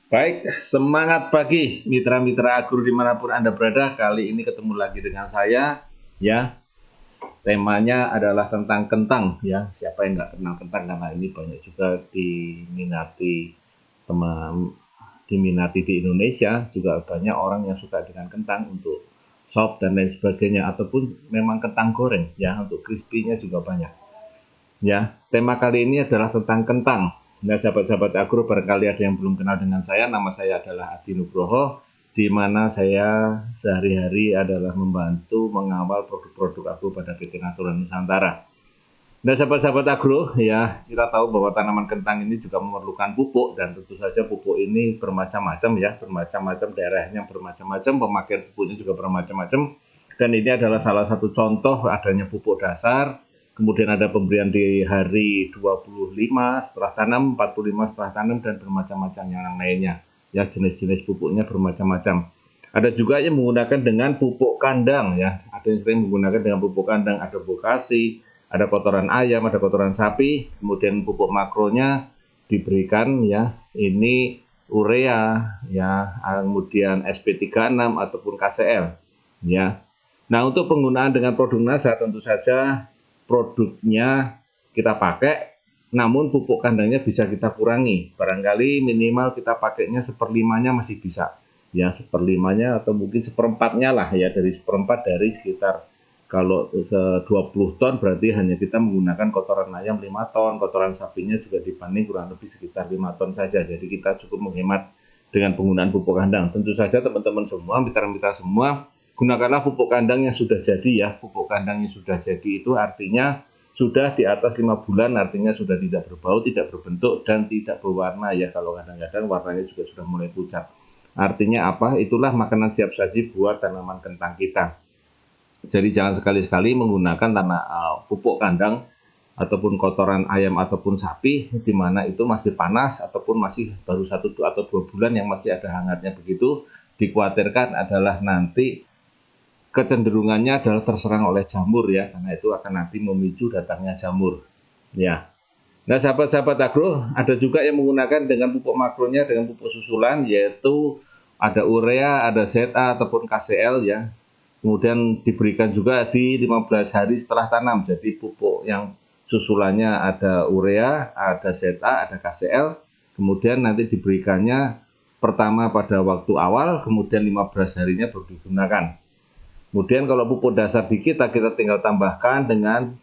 Baik, semangat pagi mitra-mitra agro dimanapun Anda berada. Kali ini ketemu lagi dengan saya, ya. Temanya adalah tentang kentang, ya. Siapa yang nggak kenal kentang, karena ini banyak juga teman diminati di Indonesia. Juga banyak orang yang suka dengan kentang untuk sop dan lain sebagainya, ataupun memang kentang goreng, ya. Untuk crispy-nya juga banyak. Ya, tema kali ini adalah tentang kentang. Nah, sahabat-sahabat agro, barangkali ada yang belum kenal dengan saya. Nama saya adalah Adi Nugroho, di mana saya sehari-hari adalah membantu mengawal produk-produk agro pada PT Natural Nusantara. Nah, sahabat-sahabat agro, ya, kita tahu bahwa tanaman kentang ini juga memerlukan pupuk, dan tentu saja pupuk ini bermacam-macam, ya, bermacam-macam daerahnya, bermacam-macam, pemakaian pupuknya juga bermacam-macam. Dan ini adalah salah satu contoh adanya pupuk dasar. Kemudian ada pemberian di hari 25 setelah tanam, 45 setelah tanam, dan bermacam-macam yang lainnya. Ya, jenis-jenis pupuknya bermacam-macam. Ada juga yang menggunakan dengan pupuk kandang, ya. Ada yang sering menggunakan dengan pupuk kandang, ada bokasi, ada kotoran ayam, ada kotoran sapi. Kemudian pupuk makronya diberikan, ya. Ini urea, ya, kemudian SP36 ataupun KCL, ya. Nah, untuk penggunaan dengan produk NASA tentu saja produknya kita pakai, namun pupuk kandangnya bisa kita kurangi. Barangkali minimal kita pakainya seperlimanya masih bisa. Ya, seperlimanya atau mungkin seperempatnya lah, ya, dari seperempat dari sekitar, kalau 20 ton berarti hanya kita menggunakan kotoran ayam 5 ton, kotoran sapinya juga dibanding kurang lebih sekitar 5 ton saja. Jadi kita cukup menghemat dengan penggunaan pupuk kandang. Tentu saja teman-teman semua, mitra-mitra semua, gunakanlah pupuk kandang yang sudah jadi, ya. Pupuk kandang yang sudah jadi itu artinya sudah di atas 5 bulan, artinya sudah tidak berbau, tidak berbentuk, dan tidak berwarna, ya. Kalau kadang-kadang warnanya juga sudah mulai pucat. Artinya apa? Itulah makanan siap saji buat tanaman kentang kita. Jadi jangan sekali-sekali menggunakan pupuk kandang ataupun kotoran ayam ataupun sapi di mana itu masih panas ataupun masih baru 1 atau 2 bulan yang masih ada hangatnya begitu. Dikhawatirkan adalah nanti kecenderungannya adalah terserang oleh jamur, ya, karena itu akan nanti memicu datangnya jamur, ya. Nah, sahabat-sahabat agro, ada juga yang menggunakan dengan pupuk makronya dengan pupuk susulan, yaitu ada urea, ada ZA ataupun KCL, ya. Kemudian diberikan juga di 15 hari setelah tanam. Jadi pupuk yang susulannya ada urea, ada ZA, ada KCL. Kemudian nanti diberikannya pertama pada waktu awal, kemudian 15 harinya baru digunakan. Kemudian kalau pupuk dasar di kita tinggal tambahkan dengan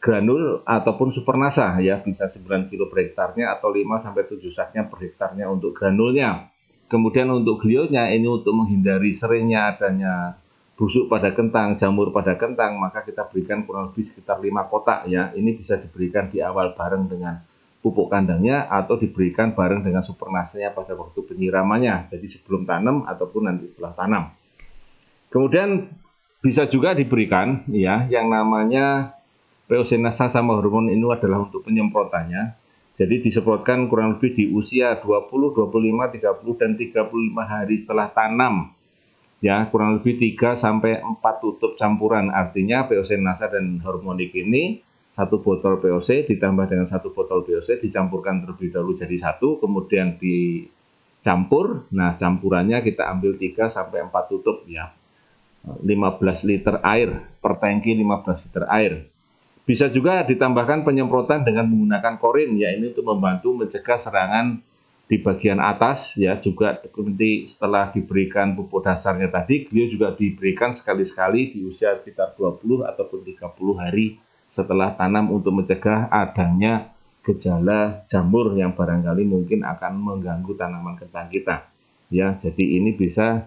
granul ataupun supernasa, ya, bisa 9 kilo per hektarnya atau 5 sampai 7 saknya per hektarnya untuk granulnya. Kemudian untuk glionya ini untuk menghindari seringnya adanya busuk pada kentang, jamur pada kentang, maka kita berikan kurang lebih sekitar 5 kotak, ya. Ini bisa diberikan di awal bareng dengan pupuk kandangnya atau diberikan bareng dengan supernasanya pada waktu penyiramannya. Jadi sebelum tanam ataupun nanti setelah tanam. Kemudian bisa juga diberikan, ya, yang namanya Peosinasa sama hormon ini adalah untuk penyemprotannya. Jadi disemprotkan kurang lebih di usia 20, 25, 30 dan 35 hari setelah tanam. Ya, kurang lebih 3 sampai 4 tutup campuran. Artinya Peosinasa dan hormonik ini 1 botol POC ditambah dengan 1 botol POC dicampurkan terlebih dahulu jadi 1, kemudian dicampur. Nah, campurannya kita ambil 3 sampai 4 tutup, ya. 15 liter air per tangki, 15 liter air. Bisa juga ditambahkan penyemprotan dengan menggunakan korin, ya, ini untuk membantu mencegah serangan di bagian atas, ya. Juga nanti setelah diberikan pupuk dasarnya tadi, beliau juga diberikan sekali-sekali di usia sekitar 20 ataupun 30 hari setelah tanam untuk mencegah adanya gejala jamur yang barangkali mungkin akan mengganggu tanaman kentang kita, ya. Jadi ini bisa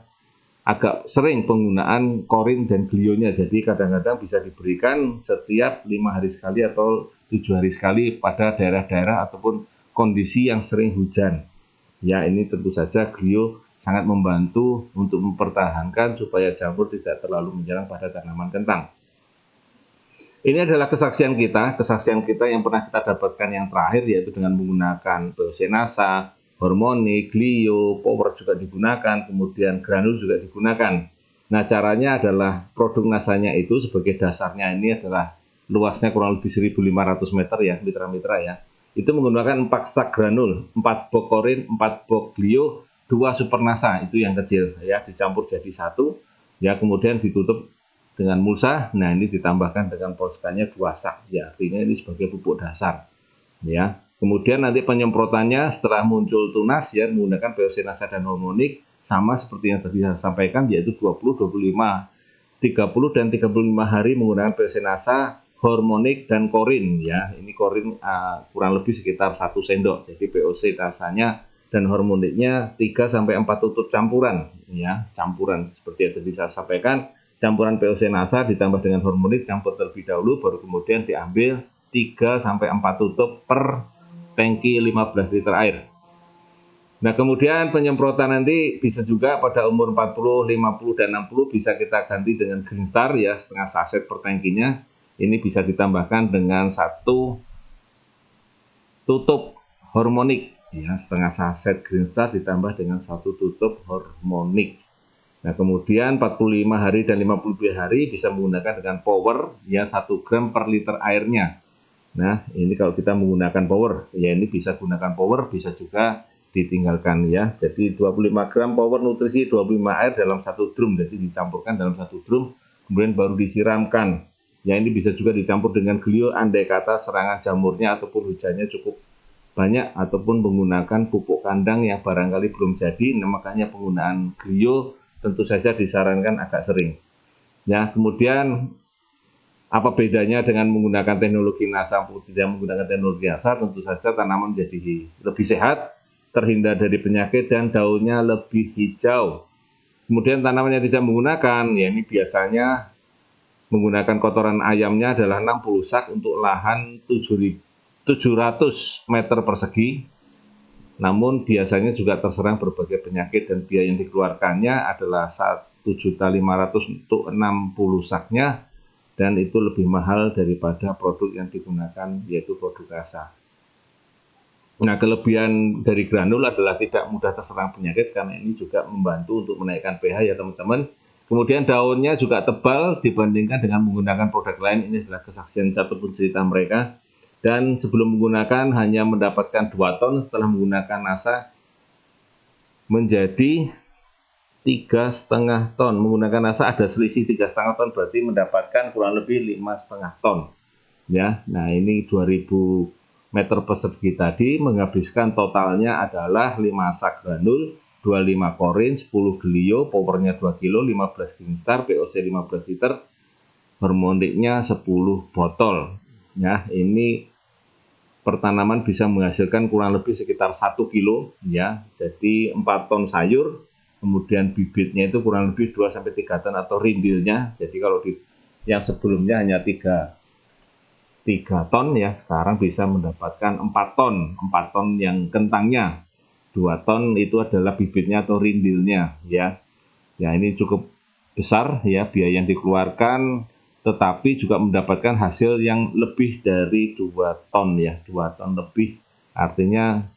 agak sering penggunaan korin dan glionya. Jadi kadang-kadang bisa diberikan setiap 5 hari sekali atau 7 hari sekali pada daerah-daerah ataupun kondisi yang sering hujan. Ya, ini tentu saja glio sangat membantu untuk mempertahankan supaya jamur tidak terlalu menyerang pada tanaman kentang. Ini adalah kesaksian kita yang pernah kita dapatkan yang terakhir, yaitu dengan menggunakan Peosinasa, hormonik, glio, power juga digunakan, kemudian granul juga digunakan. Nah, caranya adalah produk nasanya itu sebagai dasarnya ini adalah luasnya kurang lebih 1.500 meter, ya, mitra-mitra, ya. itu menggunakan 4 sak granul, 4 box korin, 4 box glio, 2 supernasa itu yang kecil ya, dicampur jadi satu ya, kemudian ditutup dengan mulsa. Nah, ini ditambahkan dengan polskanya 2 sak ya, artinya ini sebagai pupuk dasar ya. Kemudian nanti penyemprotannya setelah muncul tunas ya, menggunakan POC Nasa dan hormonik sama seperti yang tadi saya sampaikan, yaitu 20, 25, 30 dan 35 hari menggunakan POC Nasa, hormonik dan korin ya. Ini korin kurang lebih sekitar 1 sendok. Jadi POC Nasanya dan hormoniknya 3 sampai 4 tutup campuran ya, campuran seperti yang tadi saya sampaikan. Campuran POC Nasa ditambah dengan hormonik, campur terlebih dahulu, baru kemudian diambil 3 sampai 4 tutup per tangki 15 liter air. Nah, kemudian penyemprotan nanti bisa juga pada umur 40, 50, dan 60 bisa kita ganti dengan Green Star ya, setengah saset per tangkinya. Ini bisa ditambahkan dengan 1 tutup hormonik ya, setengah saset Green Star ditambah dengan 1 tutup hormonik. Nah, kemudian 45 hari dan 52 hari bisa menggunakan dengan power ya, 1 gram per liter airnya. Nah, ini kalau kita menggunakan power, ya ini bisa gunakan power, bisa juga ditinggalkan ya. Jadi 25 gram power nutrisi, 25 air dalam 1 drum, jadi dicampurkan dalam 1 drum, kemudian baru disiramkan. Ya, ini bisa juga dicampur dengan glio andai kata serangan jamurnya ataupun hujannya cukup banyak, ataupun menggunakan pupuk kandang yang barangkali belum jadi. Nah, makanya penggunaan glio tentu saja disarankan agak sering. Ya, kemudian apa bedanya dengan menggunakan teknologi Nasa atau tidak menggunakan teknologi Nasa? Tentu saja tanaman menjadi lebih sehat, terhindar dari penyakit, dan daunnya lebih hijau. Kemudian tanaman yang tidak menggunakan, ya ini biasanya menggunakan kotoran ayamnya adalah 60 sak untuk lahan 700 meter persegi. Namun biasanya juga terserang berbagai penyakit dan biaya yang dikeluarkannya adalah 1.500.000 untuk 60 saknya. Dan itu lebih mahal daripada produk yang digunakan, yaitu produk Nasa. Nah, kelebihan dari granul adalah tidak mudah terserang penyakit, karena ini juga membantu untuk menaikkan pH ya teman-teman. Kemudian daunnya juga tebal dibandingkan dengan menggunakan produk lain. Ini adalah kesaksian ataupun cerita mereka. Dan sebelum menggunakan hanya mendapatkan 2 ton, setelah menggunakan Nasa menjadi 3,5 ton. Menggunakan Nasa ada selisih 3,5 ton, berarti mendapatkan kurang lebih 5,5 ton ya. Nah, ini 2000 meter persegi tadi menghabiskan totalnya adalah 5 sak granul, 25 korin, 10 glio, powernya 2 kilo, 15 Green Star, POC 15 liter, hormoniknya 10 botol ya. Ini pertanaman bisa menghasilkan kurang lebih sekitar 1 kilo ya. Jadi 4 ton sayur. Kemudian bibitnya itu kurang lebih 2-3 ton atau rindilnya. Jadi kalau yang sebelumnya hanya 3 ton ya, sekarang bisa mendapatkan 4 ton. 4 ton yang kentangnya. 2 ton itu adalah bibitnya atau rindilnya ya. Ya, ini cukup besar ya biaya yang dikeluarkan, tetapi juga mendapatkan hasil yang lebih dari 2 ton ya. 2 ton lebih, artinya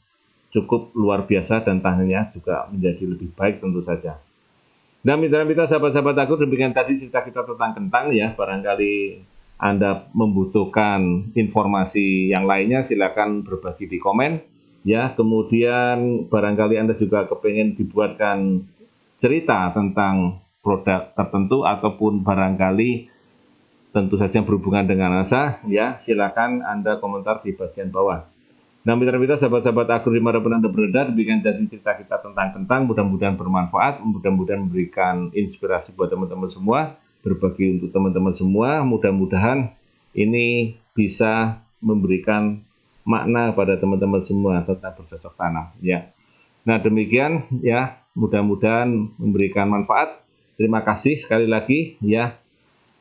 cukup luar biasa dan tahannya juga menjadi lebih baik tentu saja. Nah, mitra-mitra sahabat-sahabat aku, demikian tadi cerita kita tentang kentang ya. Barangkali Anda membutuhkan informasi yang lainnya, silakan berbagi di komen ya. Kemudian barangkali Anda juga kepengen dibuatkan cerita tentang produk tertentu ataupun barangkali tentu saja berhubungan dengan Nasa ya, silakan Anda komentar di bagian bawah. Nah, mitra-mitra sahabat-sahabat Agro dimanapun Anda berada, demikian jadi cerita kita tentang kentang. Mudah-mudahan bermanfaat, mudah-mudahan memberikan inspirasi buat teman-teman semua, berbagi untuk teman-teman semua. Mudah-mudahan ini bisa memberikan makna pada teman-teman semua tentang bercocok tanam ya. Nah, demikian ya, mudah-mudahan memberikan manfaat. Terima kasih sekali lagi ya.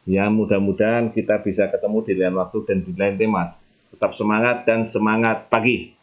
Ya, mudah-mudahan kita bisa ketemu di lain waktu dan di lain tema. Tetap semangat dan semangat pagi.